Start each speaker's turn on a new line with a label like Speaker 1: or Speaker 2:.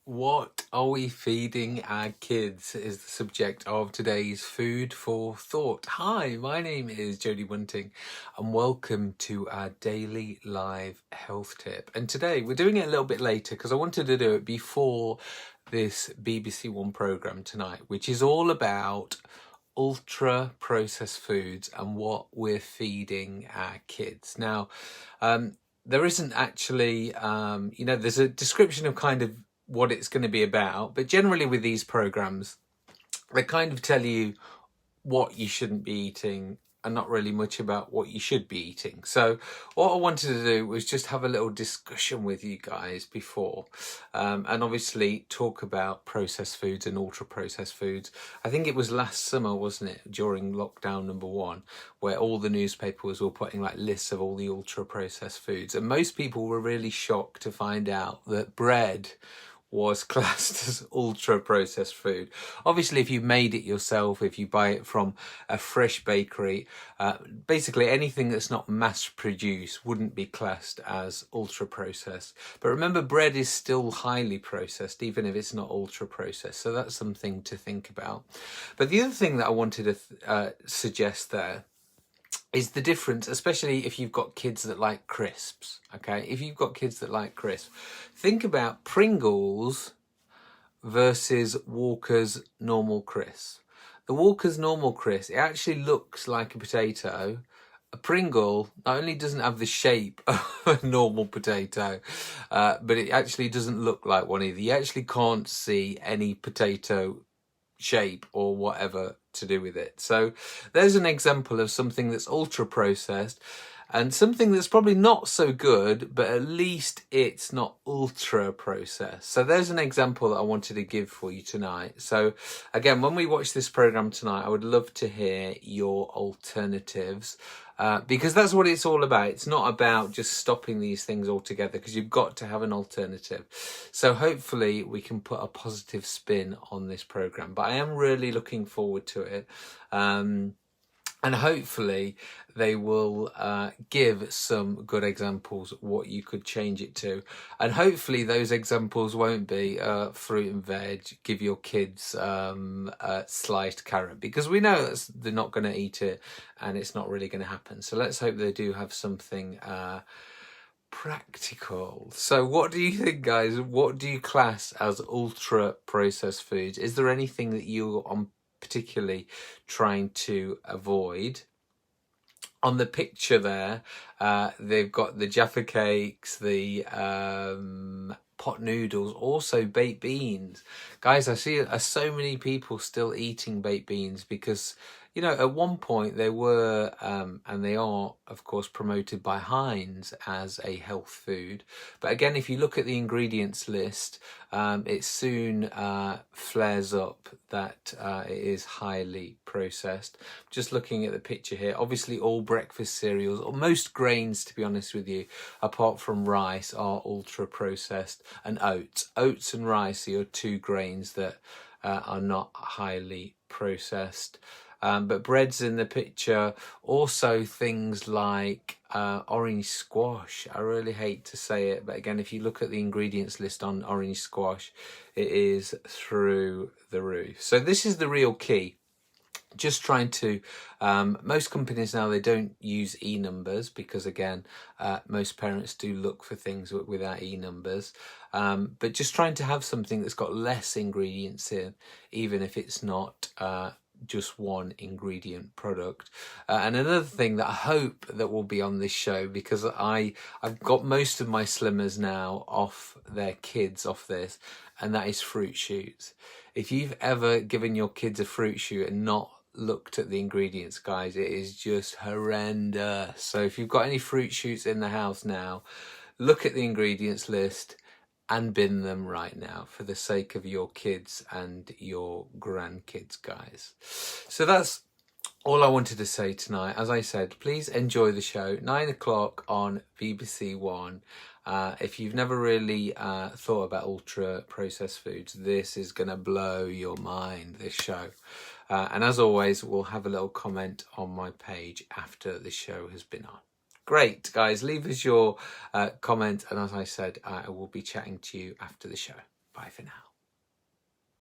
Speaker 1: What are we feeding our kids is the subject of today's Food for Thought. Hi, my name is Jodie Bunting and welcome to our daily live health tip. And today we're doing it a little bit later because I wanted to do it before this BBC One programme tonight, which is all about ultra processed foods and what we're feeding our kids. Now, there isn't actually, there's a description of kind of what it's going to be about, but generally with these programs, they kind of tell you what you shouldn't be eating and not really much about what you should be eating. So what I wanted to do was just have a little discussion with you guys before, and obviously talk about processed foods and ultra processed foods. I think it was last summer, wasn't it, during lockdown #1, where all the newspapers were putting like lists of all the ultra processed foods, and most people were really shocked to find out that bread was classed as ultra processed food. Obviously, if you made it yourself, if you buy it from a fresh bakery, basically anything that's not mass produced wouldn't be classed as ultra processed. But remember, bread is still highly processed, even if it's not ultra processed. So that's something to think about. But the other thing that I wanted to suggest there is the difference, especially if you've got kids that like crisps, okay? If you've got kids that like crisps, think about Pringles versus Walker's Normal Crisp. The Walker's Normal Crisp, it actually looks like a potato. A Pringle not only doesn't have the shape of a normal potato, but it actually doesn't look like one either. You actually can't see any potato shape or whatever to do with it. So there's an example of something that's ultra processed and something that's probably not so good, but at least it's not ultra processed. So there's an example that I wanted to give for you tonight. So again, when we watch this program tonight, I would love to hear your alternatives. Because that's what it's all about. It's not about just stopping these things altogether, because you've got to have an alternative. So hopefully we can put a positive spin on this program. But I am really looking forward to it. And hopefully they will give some good examples what you could change it to. And hopefully those examples won't be fruit and veg, give your kids a sliced carrot, because we know they're not going to eat it and it's not really going to happen. So let's hope they do have something practical. So what do you think, guys? What do you class as ultra processed foods? Is there anything that you're particularly trying to avoid? On the picture there, they've got the Jaffa cakes, the pot noodles, also baked beans. Guys, I see so many people still eating baked beans because, you know, at one point they were, and they are, of course, promoted by Heinz as a health food. But again, if you look at the ingredients list, it soon flares up that it is highly processed. Just looking at the picture here, obviously all breakfast cereals, or most grains, to be honest with you, apart from rice, are ultra processed, and oats. Oats and rice are your two grains that are not highly processed. But bread's in the picture. Also things like orange squash. I really hate to say it, but again, if you look at the ingredients list on orange squash, it is through the roof. So this is the real key. Just trying to, most companies now, they don't use e-numbers because, again, most parents do look for things without e-numbers. But just trying to have something that's got less ingredients in, even if it's not just one ingredient product. And another thing that I hope that will be on this show, because I've got most of my slimmers now off their kids off this, and that is fruit shoots. If you've ever given your kids a fruit shoot and not looked at the ingredients, guys, it is just horrendous. So if you've got any fruit shoots in the house now, look at the ingredients list and bin them right now for the sake of your kids and your grandkids, guys. So that's all I wanted to say tonight. As I said, please enjoy the show, 9 o'clock on BBC One. If you've never really thought about ultra processed foods, this is going to blow your mind, this show. And as always, we'll have a little comment on my page after the show has been on. Great, guys. Leave us your comment. And as I said, I will be chatting to you after the show. Bye for now.